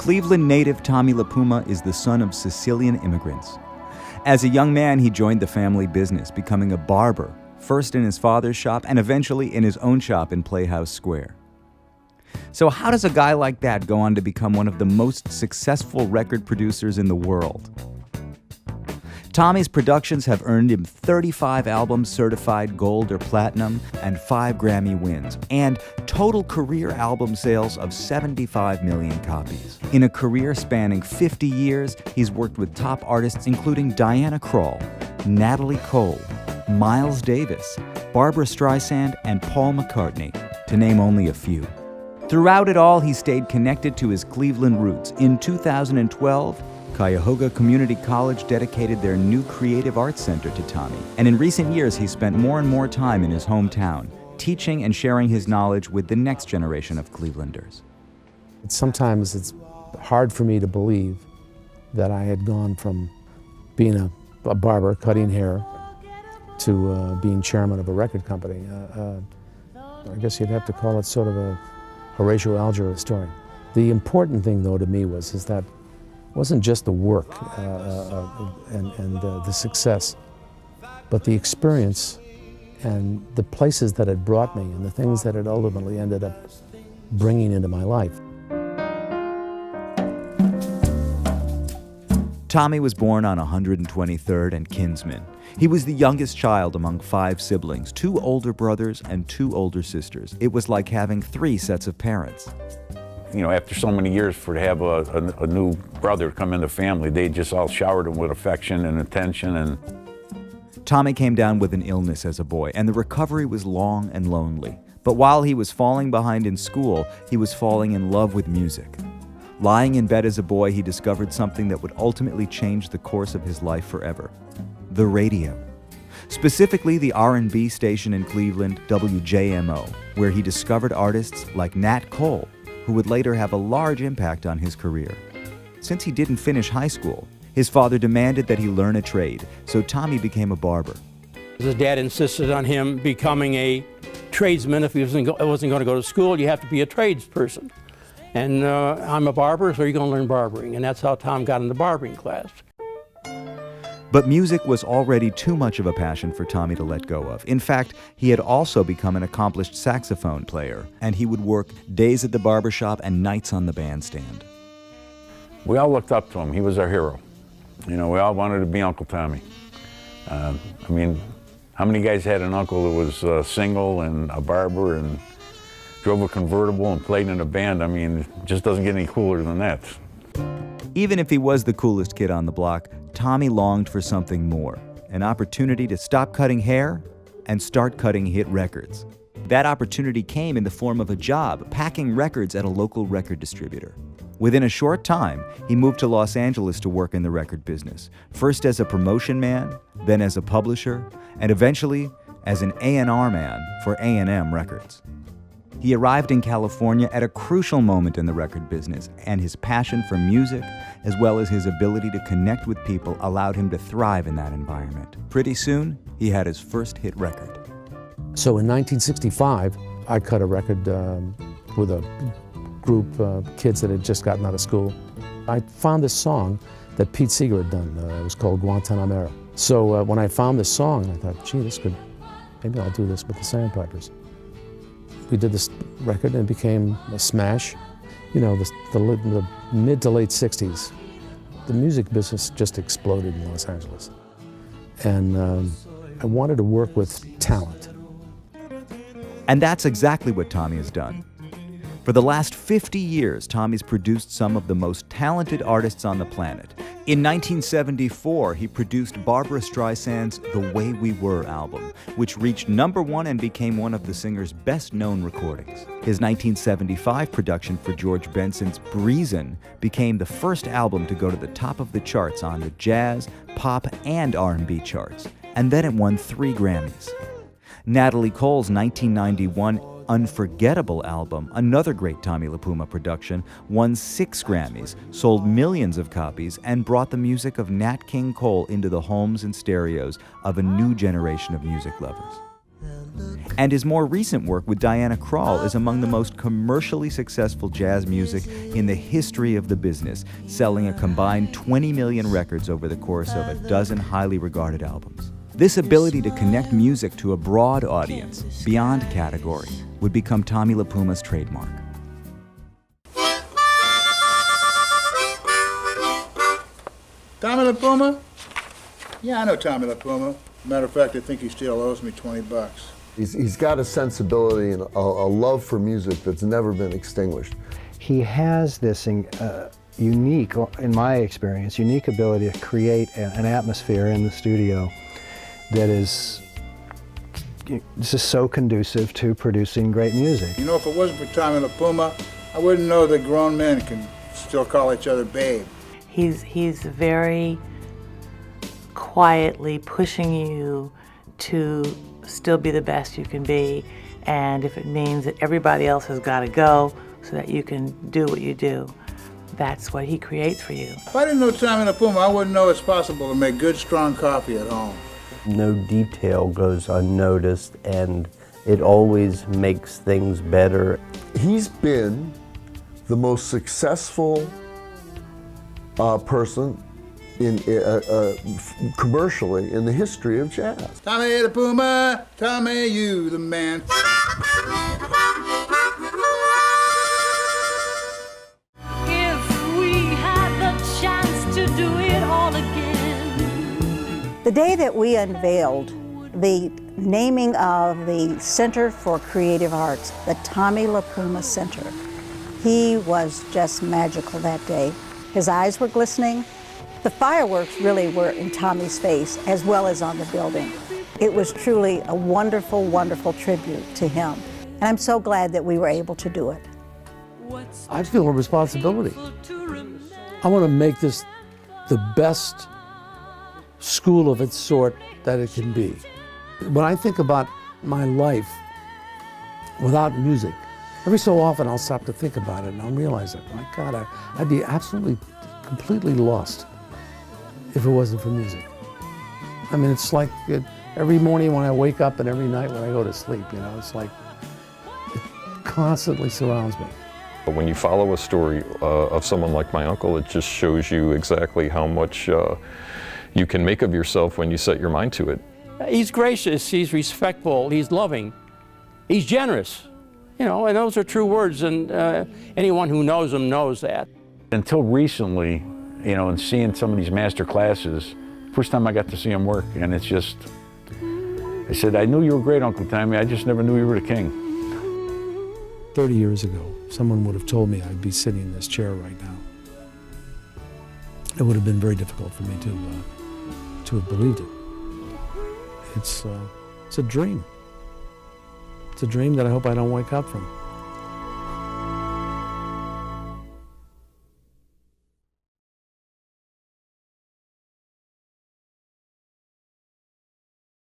Cleveland native Tommy LiPuma is the son of Sicilian immigrants. As a young man, he joined the family business, becoming a barber, first in his father's shop and eventually in his own shop in Playhouse Square. So how does a guy like that go on to become one of the most successful record producers in the world? Tommy's productions have earned him 35 albums certified gold or platinum and 5 Grammy wins, and total career album sales of 75 million copies. In a career spanning 50 years, he's worked with top artists including Diana Krall, Natalie Cole, Miles Davis, Barbra Streisand, and Paul McCartney, to name only a few. Throughout it all, he stayed connected to his Cleveland roots. In 2012, Cuyahoga Community College dedicated their new Creative Arts Center to Tommy. And in recent years, he spent more and more time in his hometown, teaching and sharing his knowledge with the next generation of Clevelanders. Sometimes it's hard for me to believe that I had gone from being a barber, cutting hair, to being chairman of a record company. I guess you'd have to call it sort of a Horatio Alger story. The important thing, though, to me is that it wasn't just the work and the success, but the experience and the places that it brought me and the things that it ultimately ended up bringing into my life. Tommy was born on 123rd and Kinsman. He was the youngest child among 5 siblings, 2 older brothers and 2 older sisters. It was like having 3 sets of parents. You know, after so many years, to have a new brother come in the family, they just all showered him with affection and attention. And Tommy came down with an illness as a boy, and the recovery was long and lonely. But while he was falling behind in school, he was falling in love with music. Lying in bed as a boy, he discovered something that would ultimately change the course of his life forever: the radio. Specifically, the R&B station in Cleveland, WJMO, where he discovered artists like Nat Cole, who would later have a large impact on his career. Since he didn't finish high school, his father demanded that he learn a trade, so Tommy became a barber. His dad insisted on him becoming a tradesman. If he wasn't going to go to school, you have to be a tradesperson. And I'm a barber, so you're going to learn barbering. And that's how Tom got in the barbering class. But music was already too much of a passion for Tommy to let go of. In fact, he had also become an accomplished saxophone player, and he would work days at the barbershop and nights on the bandstand. we all looked up to him. He was our hero. You know, we all wanted to be Uncle Tommy. I mean, how many guys had an uncle that was single and a barber and drove a convertible and played in a band? I mean, it just doesn't get any cooler than that. Even if he was the coolest kid on the block, Tommy longed for something more, an opportunity to stop cutting hair and start cutting hit records. That opportunity came in the form of a job packing records at a local record distributor. Within a short time, he moved to Los Angeles to work in the record business, first as a promotion man, then as a publisher, and eventually as an A&R man for A&M Records. He arrived in California at a crucial moment in the record business, and his passion for music, as well as his ability to connect with people, allowed him to thrive in that environment. Pretty soon, he had his first hit record. So in 1965, I cut a record with a group of kids that had just gotten out of school. I found this song that Pete Seeger had done. It was called Guantanamera. So when I found this song, I thought, gee, maybe I'll do this with the Sandpipers. We did this record and it became a smash. You know, the mid to late 60s, the music business just exploded in Los Angeles. And I wanted to work with talent. And that's exactly what Tommy has done. For the last 50 years, Tommy's produced some of the most talented artists on the planet. In 1974, he produced Barbra Streisand's The Way We Were album, which reached #1 and became one of the singer's best-known recordings. His 1975 production for George Benson's Breezin' became the first album to go to the top of the charts on the jazz, pop, and R&B charts, and then it won 3 Grammys. Natalie Cole's 1991 Unforgettable album, another great Tommy LiPuma production, won 6 Grammys, sold millions of copies, and brought the music of Nat King Cole into the homes and stereos of a new generation of music lovers. And his more recent work with Diana Krall is among the most commercially successful jazz music in the history of the business, selling a combined 20 million records over the course of a dozen highly regarded albums. This ability to connect music to a broad audience, beyond category, would become Tommy LiPuma's trademark. Tommy LiPuma? Yeah, I know Tommy LiPuma. Matter of fact, I think he still owes me 20 bucks. He's got a sensibility and a love for music that's never been extinguished. He has this unique, in my experience, unique ability to create an atmosphere in the studio that is just so conducive to producing great music. You know, if it wasn't for Tommy LiPuma, I wouldn't know that grown men can still call each other babe. He's very quietly pushing you to still be the best you can be, and if it means that everybody else has got to go so that you can do what you do, that's what he creates for you. If I didn't know Tommy LiPuma, I wouldn't know it's possible to make good, strong coffee at home. No detail goes unnoticed, and it always makes things better. He's been the most successful person commercially in the history of jazz. Tommy LiPuma, Tommy, you the man. If we had the chance to do it all again. The day that we unveiled the naming of the Center for Creative Arts, the Tommy LiPuma Center, he was just magical that day. His eyes were glistening. The fireworks really were in Tommy's face as well as on the building. It was truly a wonderful, wonderful tribute to him. And I'm so glad that we were able to do it. I feel a responsibility. I want to make this the best school of its sort that it can be. When I think about my life without music, every so often I'll stop to think about it and I'll realize that, my God, I'd be absolutely, completely lost if it wasn't for music. I mean, it's like every morning when I wake up and every night when I go to sleep, you know, it's like it constantly surrounds me. But when you follow a story of someone like my uncle, it just shows you exactly how much you can make of yourself when you set your mind to it. He's gracious, he's respectful, he's loving, he's generous. You know, and those are true words, and anyone who knows him knows that. Until recently, you know, and seeing some of these master classes, first time I got to see him work, and it's just, I said, I knew you were great, Uncle Tommy, I just never knew you were the king. 30 years ago, someone would have told me I'd be sitting in this chair right now. It would have been very difficult for me to have believed it. It's a dream. It's a dream that I hope I don't wake up from.